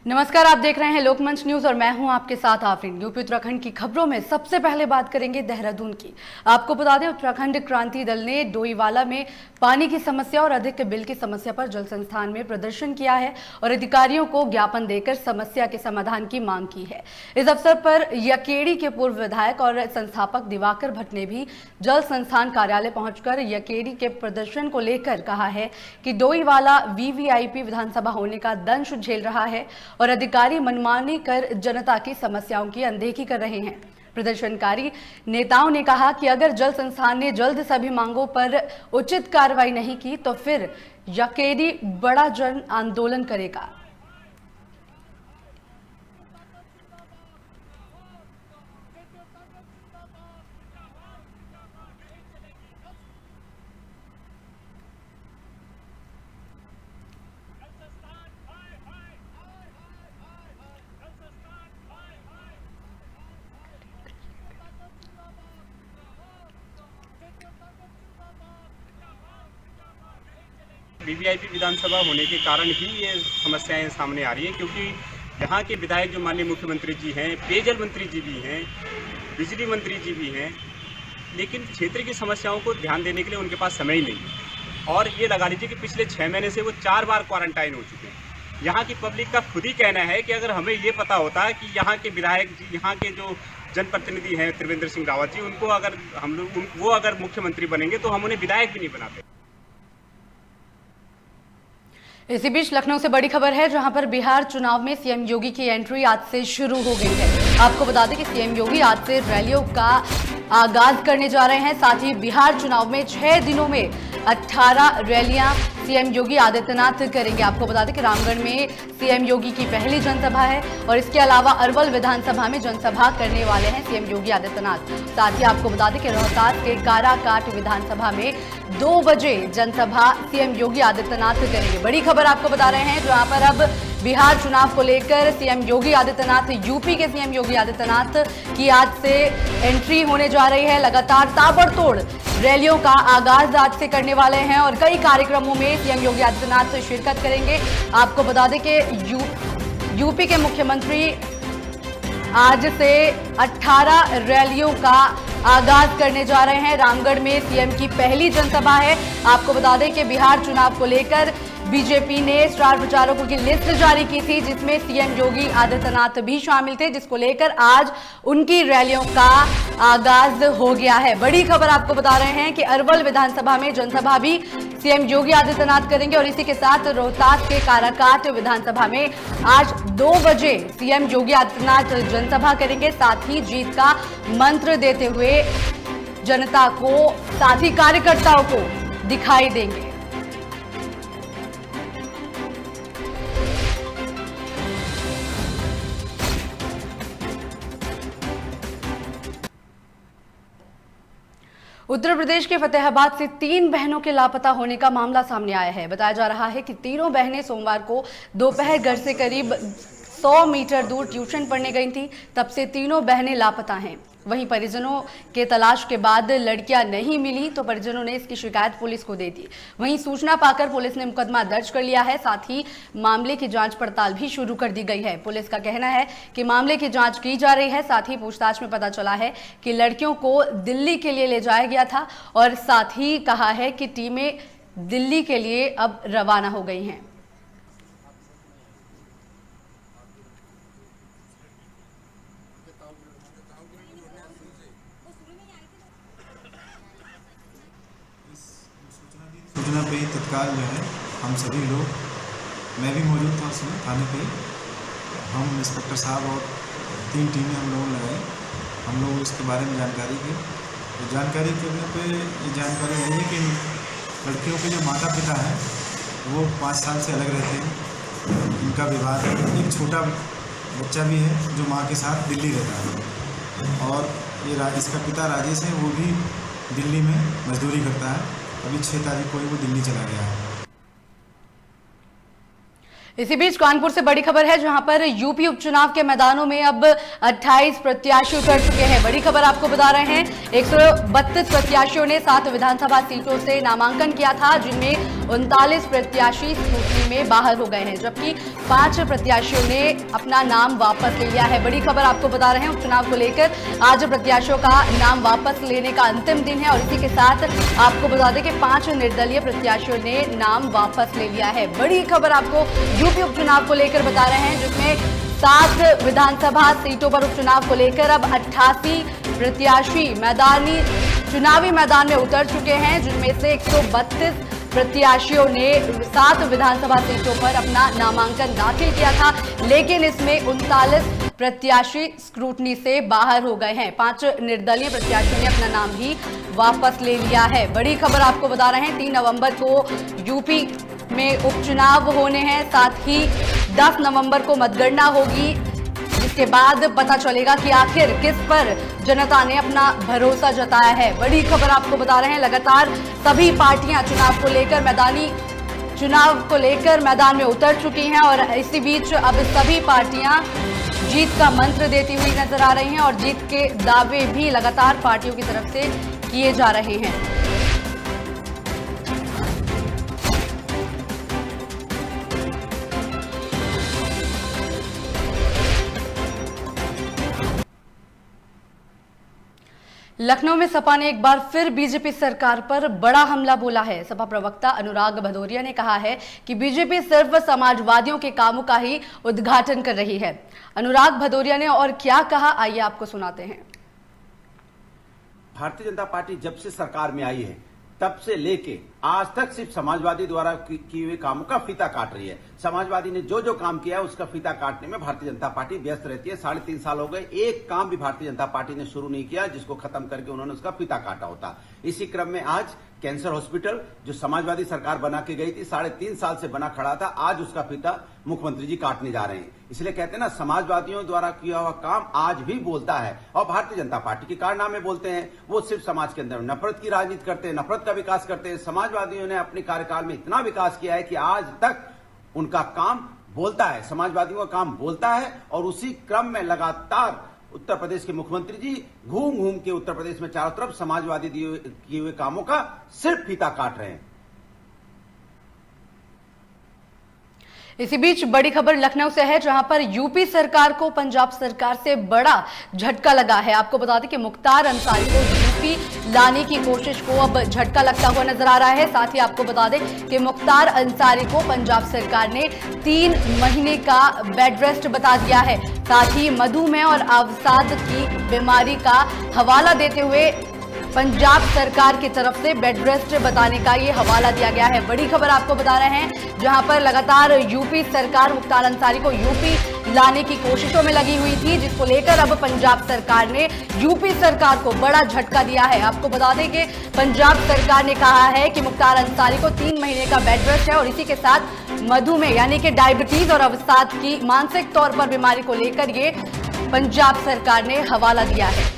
नमस्कार, आप देख रहे हैं लोकमंच न्यूज और मैं हूं आपके साथ आफरीन। यूपी उत्तराखंड की खबरों में सबसे पहले बात करेंगे देहरादून की। आपको बता दें, उत्तराखंड क्रांति दल ने डोईवाला में पानी की समस्या और अधिक बिल की समस्या पर जल संस्थान में प्रदर्शन किया है और अधिकारियों को ज्ञापन देकर समस्या के समाधान की मांग की है। इस अवसर पर यकेड़ी के पूर्व विधायक और संस्थापक दिवाकर भट्ट ने भी जल संस्थान कार्यालय पहुंचकर यकेड़ी के प्रदर्शन को लेकर कहा है कि डोईवाला वीवीआईपी विधानसभा होने का दंश झेल रहा है और अधिकारी मनमानी कर जनता की समस्याओं की अनदेखी कर रहे हैं। प्रदर्शनकारी नेताओं ने कहा कि अगर जल संस्थान ने जल्द सभी मांगों पर उचित कार्रवाई नहीं की तो फिर यकेड़ी बड़ा जन आंदोलन करेगा। वीवीआईपी विधानसभा होने के कारण ही ये समस्याएं सामने आ रही हैं, क्योंकि यहाँ के विधायक जो माननीय मुख्यमंत्री जी हैं, पेयजल मंत्री जी भी हैं, बिजली मंत्री जी भी हैं, लेकिन क्षेत्र की समस्याओं को ध्यान देने के लिए उनके पास समय ही नहीं है। और ये लगा लीजिए कि पिछले 6 महीने से वो 4 बार क्वारंटाइन हो चुके हैं। यहाँ की पब्लिक का खुद ही कहना है कि अगर हमें ये पता होता कि यहाँ के विधायक जी, यहाँ के जो जनप्रतिनिधि हैं त्रिवेंद्र सिंह रावत जी, उनको अगर हम लोग वो अगर मुख्यमंत्री बनेंगे तो हम उन्हें विधायक भी नहीं बनाते। इसी बीच लखनऊ से बड़ी खबर है, जहां पर बिहार चुनाव में सीएम योगी की एंट्री आज से शुरू हो गई है। आपको बता दें कि सीएम योगी आज से रैलियों का आगाज करने जा रहे हैं। साथ ही बिहार चुनाव में 6 दिनों में 18 रैलियां सीएम योगी आदित्यनाथ करेंगे। आपको बता दें कि रामगढ़ में सीएम योगी की पहली जनसभा है और इसके अलावा अरवल विधानसभा में जनसभा करने वाले हैं सीएम योगी आदित्यनाथ। साथ ही आपको बता दें कि रोहतास के काराकाट विधानसभा में 2 बजे जनसभा सीएम योगी आदित्यनाथ करेंगे। बड़ी खबर आपको बता रहे हैं, जहां पर अब बिहार चुनाव को लेकर सीएम योगी आदित्यनाथ, यूपी के सीएम योगी आदित्यनाथ की आज से एंट्री होने जा रही है। लगातार ताबड़तोड़ रैलियों का आगाज आज से करने वाले हैं और कई कार्यक्रमों में सीएम योगी आदित्यनाथ शिरकत करेंगे। आपको बता दें कि यूपी के मुख्यमंत्री आज से 18 रैलियों का आगाज करने जा रहे हैं। रामगढ़ में सीएम की पहली जनसभा है। आपको बता दें कि बिहार चुनाव को लेकर बीजेपी ने स्टार प्रचारकों की लिस्ट जारी की थी, जिसमें सीएम योगी आदित्यनाथ भी शामिल थे, जिसको लेकर आज उनकी रैलियों का आगाज हो गया है। बड़ी खबर आपको बता रहे हैं कि अरवल विधानसभा में जनसभा भी सीएम योगी आदित्यनाथ करेंगे और इसी के साथ रोहतास के काराकाट विधानसभा में आज 2 बजे सीएम योगी आदित्यनाथ जनसभा करेंगे। साथ ही जीत का मंत्र देते हुए जनता को, साथ ही कार्यकर्ताओं को दिखाई देंगे। उत्तर प्रदेश के फतेहाबाद से 3 बहनों के लापता होने का मामला सामने आया है। बताया जा रहा है कि तीनों बहनें सोमवार को दोपहर घर से करीब 100 मीटर दूर ट्यूशन पढ़ने गई थी। तब से तीनों बहनें लापता हैं। वहीं परिजनों के तलाश के बाद लड़कियां नहीं मिली तो परिजनों ने इसकी शिकायत पुलिस को दे दी। वहीं सूचना पाकर पुलिस ने मुकदमा दर्ज कर लिया है। साथ ही मामले की जांच पड़ताल भी शुरू कर दी गई है। पुलिस का कहना है कि मामले की जांच की जा रही है। साथ ही पूछताछ में पता चला है कि लड़कियों को दिल्ली के लिए ले जाया गया था और साथ ही कहा है कि टीमें दिल्ली के लिए अब रवाना हो गई हैं। सूचना पे ही तत्काल जो है हम सभी लोग, मैं भी मौजूद था उस समय थाने पे, हम इंस्पेक्टर साहब और 3 टीमें हम लोगों ने लगाई। हम लोग इसके बारे में जानकारी की। तो जानकारी करने पे ये जानकारी आई है कि लड़कियों के जो माता पिता हैं वो 5 साल से अलग रहते हैं। इनका विवाह, एक छोटा बच्चा भी है जो माँ के साथ दिल्ली रहता है और ये इसका पिता राजेश है, वो भी दिल्ली में मजदूरी करता है। अभी 6 तारीख को ही वो दिल्ली चला गया है। इसी बीच कानपुर से बड़ी खबर है, जहां पर यूपी उपचुनाव के मैदानों में अब 28 प्रत्याशी उतर चुके हैं। बड़ी खबर आपको बता रहे हैं, 132 प्रत्याशियों ने 7 विधानसभा सीटों से नामांकन किया था, जिनमें 39 प्रत्याशी स्क्रूटनी में बाहर हो गए हैं, जबकि 5 प्रत्याशियों ने अपना नाम वापस ले लिया है। बड़ी खबर आपको बता रहे हैं, उपचुनाव को लेकर आज प्रत्याशियों का नाम वापस लेने का अंतिम दिन है और इसी के साथ आपको बता दें कि 5 निर्दलीय प्रत्याशियों ने नाम वापस ले लिया है। बड़ी खबर आपको यूपी उपचुनाव को लेकर बता रहे हैं, जिसमें 7 विधानसभा सीटों पर उपचुनाव को लेकर अब 88 प्रत्याशी चुनावी मैदान में उतर चुके हैं, जिनमें से 132 प्रत्याशियों ने 7 विधानसभा सीटों पर अपना नामांकन दाखिल किया था, लेकिन इसमें 39 प्रत्याशी स्क्रूटनी से बाहर हो गए हैं। 5 निर्दलीय प्रत्याशियों ने अपना नाम भी वापस ले लिया है। बड़ी खबर आपको बता रहे हैं, 3 नवंबर को यूपी में उपचुनाव होने हैं, साथ ही 10 नवंबर को मतगणना होगी, जिसके बाद पता चलेगा कि आखिर किस पर जनता ने अपना भरोसा जताया है। बड़ी खबर आपको बता रहे हैं, लगातार सभी पार्टियां चुनाव को लेकर मैदान में उतर चुकी हैं और इसी बीच अब सभी पार्टियां जीत का मंत्र देती हुई नजर आ रही हैं और जीत के दावे भी लगातार पार्टियों की तरफ से किए जा रहे हैं। लखनऊ में सपा ने एक बार फिर बीजेपी सरकार पर बड़ा हमला बोला है। सपा प्रवक्ता अनुराग भदौरिया ने कहा है कि बीजेपी सिर्फ समाजवादियों के कामों का ही उद्घाटन कर रही है। अनुराग भदौरिया ने और क्या कहा, आइए आपको सुनाते हैं। भारतीय जनता पार्टी जब से सरकार में आई है तब से लेके आज तक सिर्फ समाजवादी द्वारा किए हुए कामों का फीता काट रही है। समाजवादी ने जो जो काम किया है उसका फीता काटने में भारतीय जनता पार्टी व्यस्त रहती है। 3.5 साल हो गए, एक काम भी भारतीय जनता पार्टी ने शुरू नहीं किया जिसको खत्म करके उन्होंने उसका फीता काटा होता। इसी क्रम में आज कैंसर हॉस्पिटल जो समाजवादी सरकार बना के गई थी, 3.5 साल से बना खड़ा था, आज उसका फीता मुख्यमंत्री जी काटने जा रहे हैं। इसलिए कहते हैं ना, समाजवादियों द्वारा किया हुआ काम आज भी बोलता है और भारतीय जनता पार्टी के कारनामे बोलते हैं। वो सिर्फ समाज के अंदर नफरत की राजनीति करते हैं, नफरत का विकास करते हैं। समाजवादियों ने अपने कार्यकाल में इतना विकास किया है कि आज तक उनका काम बोलता है, समाजवादियों का काम बोलता है और उसी क्रम में लगातार उत्तर प्रदेश के मुख्यमंत्री जी घूम घूम के उत्तर प्रदेश में चारों तरफ समाजवादी किए हुए कामों का सिर्फ फीता काट रहे हैं। इसी बीच बड़ी खबर लखनऊ से है, जहां पर यूपी सरकार को पंजाब सरकार से बड़ा झटका लगा है। आपको बता दें कि मुख्तार अंसारी को यूपी लाने की कोशिश को अब झटका लगता हुआ नजर आ रहा है। साथ ही आपको बता दें कि मुख्तार अंसारी को पंजाब सरकार ने 3 महीने का बेड रेस्ट बता दिया है। साथ ही मधुमेह और अवसाद की बीमारी का हवाला देते हुए पंजाब सरकार की तरफ से बेड रेस्ट बताने का ये हवाला दिया गया है। बड़ी खबर आपको बता रहे हैं, जहां पर लगातार यूपी सरकार मुख्तार अंसारी को यूपी लाने की कोशिशों में लगी हुई थी, जिसको लेकर अब पंजाब सरकार ने यूपी सरकार को बड़ा झटका दिया है। आपको बता दें कि पंजाब सरकार ने कहा है कि मुख्तार अंसारी को 3 महीने का बेड रेस्ट है और इसी के साथ मधुमेह यानी कि डायबिटीज और अवसाद की मानसिक तौर पर बीमारी को लेकर ये पंजाब सरकार ने हवाला दिया है।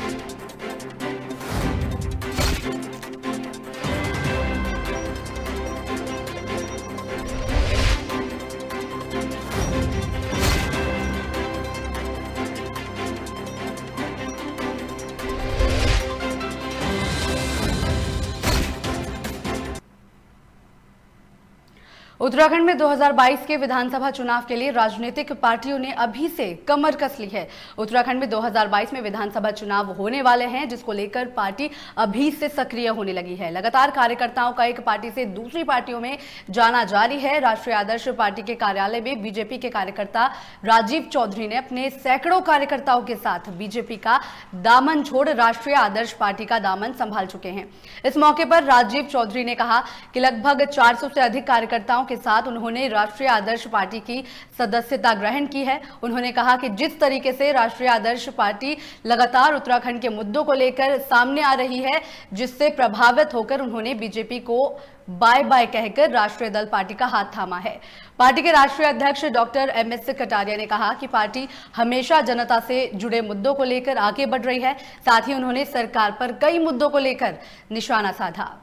उत्तराखंड में 2022 के विधानसभा चुनाव के लिए राजनीतिक पार्टियों ने अभी से कमर कस ली है। उत्तराखंड में 2022 में विधानसभा चुनाव होने वाले हैं, जिसको लेकर पार्टी अभी से सक्रिय होने लगी है। लगातार कार्यकर्ताओं का एक पार्टी से दूसरी पार्टियों में जाना जारी है। राष्ट्रीय आदर्श पार्टी के कार्यालय में बीजेपी के कार्यकर्ता राजीव चौधरी ने अपने सैकड़ों कार्यकर्ताओं के साथ बीजेपी का दामन छोड़ राष्ट्रीय आदर्श पार्टी का दामन संभाल चुके हैं। इस मौके पर राजीव चौधरी ने कहा कि लगभग 400 से अधिक कार्यकर्ताओं के साथ उन्होंने राष्ट्रीय आदर्श पार्टी की सदस्यता ग्रहण की है। उन्होंने कहा कि जिस तरीके से राष्ट्रीय आदर्श पार्टी लगातार उत्तराखंड के मुद्दों को लेकर सामने आ रही है, जिससे प्रभावित होकर उन्होंने बीजेपी को बाय बाय कहकर राष्ट्रीय दल पार्टी का हाथ थामा है। पार्टी के राष्ट्रीय अध्यक्ष डॉक्टर MS कटारिया ने कहा कि पार्टी हमेशा जनता से जुड़े मुद्दों को लेकर आगे बढ़ रही है। साथ ही उन्होंने सरकार पर कई मुद्दों को लेकर निशाना साधा।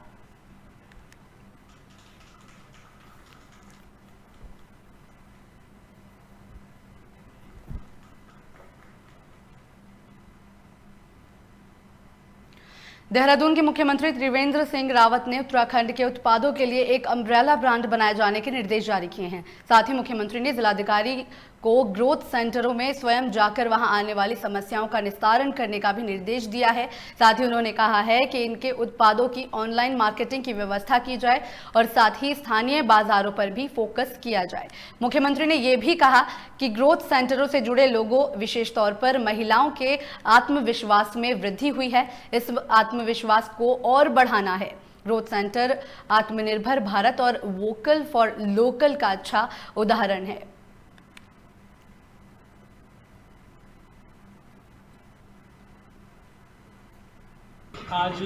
देहरादून के मुख्यमंत्री त्रिवेंद्र सिंह रावत ने उत्तराखंड के उत्पादों के लिए एक अम्ब्रेला ब्रांड बनाए जाने के निर्देश जारी किए हैं। साथ ही मुख्यमंत्री ने जिलाधिकारी को ग्रोथ सेंटरों में स्वयं जाकर वहां आने वाली समस्याओं का निस्तारण करने का भी निर्देश दिया है। साथ ही उन्होंने कहा है कि इनके उत्पादों की ऑनलाइन मार्केटिंग की व्यवस्था की जाए और साथ ही स्थानीय बाजारों पर भी फोकस किया जाए। मुख्यमंत्री ने यह भी कहा कि ग्रोथ सेंटरों से जुड़े लोगों, विशेष तौर पर महिलाओं के आत्मविश्वास में वृद्धि हुई है। इस आत्मविश्वास को और बढ़ाना है। ग्रोथ सेंटर आत्मनिर्भर भारत और वोकल फॉर लोकल का अच्छा उदाहरण है। आज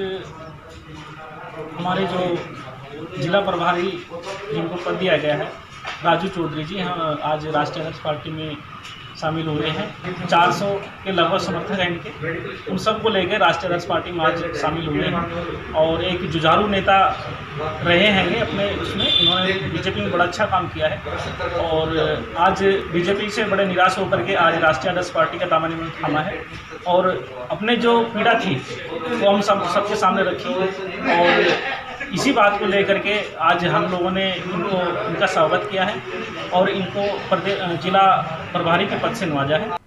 हमारे जो जिला प्रभारी जिनको पद दिया गया है, राजू चौधरी जी, हम आज राष्ट्रीय अध्यक्ष पार्टी में शामिल हुए हैं। 400 के लगभग समर्थक हैं इनके, उन सबको लेकर राष्ट्रीय अध्यक्ष पार्टी में आज शामिल हुए हैं। और एक जुझारू नेता रहे हैं ये अपने उसमें, इन्होंने बीजेपी में बड़ा अच्छा काम किया है और आज बीजेपी से बड़े निराश होकर के आज राष्ट्रीय अध्यक्ष पार्टी का दामन इन्होंने थामा है और अपने जो पीड़ा थी वो हम सबके सामने रखी और इसी बात को लेकर के आज हम लोगों ने इनका स्वागत किया है और इनको जिला प्रभारी के पद से नवाजा है।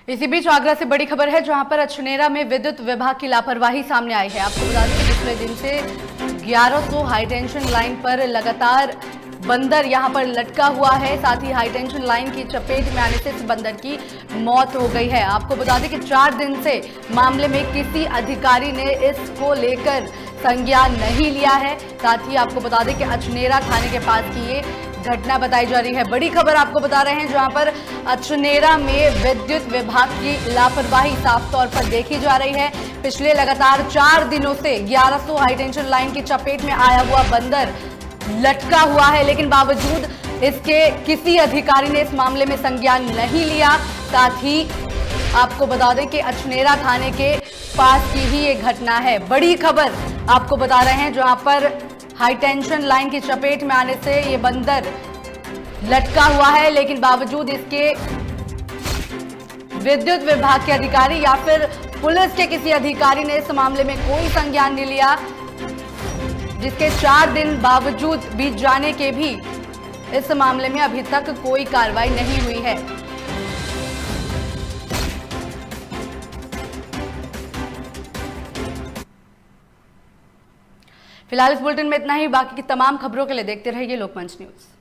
इसी बीच आगरा से बड़ी खबर है, जहां पर अछनेरा में विद्युत विभाग की लापरवाही सामने आई है। आपको बता दें कि पिछले दिन से 1100 हाई टेंशन लाइन पर लगातार बंदर यहां पर लटका हुआ है। साथ ही हाई टेंशन लाइन की चपेट में आने से इस बंदर की मौत हो गई है। आपको बता दें कि 4 दिन से मामले में किसी अधिकारी ने इसको लेकर संज्ञान नहीं लिया है। साथ ही आपको बता दें कि अछनेरा थाने के पास की ये घटना बताई जा रही है। बड़ी खबर आपको बता रहे हैं, जहां पर अछनेरा में विद्युत विभाग की लापरवाही साफ तौर पर देखी जा रही है। पिछले लगातार 4 दिनों से 1100 हाई टेंशन लाइन की चपेट में आया हुआ बंदर लटका हुआ है, लेकिन बावजूद इसके किसी अधिकारी ने इस मामले में संज्ञान नहीं लिया। साथ ही आपको बता दें कि अछनेरा थाने के पास की ही ये घटना है। बड़ी खबर आपको बता रहे हैं, जहां पर हाई टेंशन लाइन की चपेट में आने से ये बंदर लटका हुआ है, लेकिन बावजूद इसके विद्युत विभाग के अधिकारी या फिर पुलिस के किसी अधिकारी ने इस मामले में कोई संज्ञान नहीं लिया, जिसके 4 दिन बावजूद बीत जाने के भी इस मामले में अभी तक कोई कार्रवाई नहीं हुई है। फिलहाल इस बुलेटिन में इतना ही। बाकी की तमाम खबरों के लिए देखते रहिए लोकमंच न्यूज।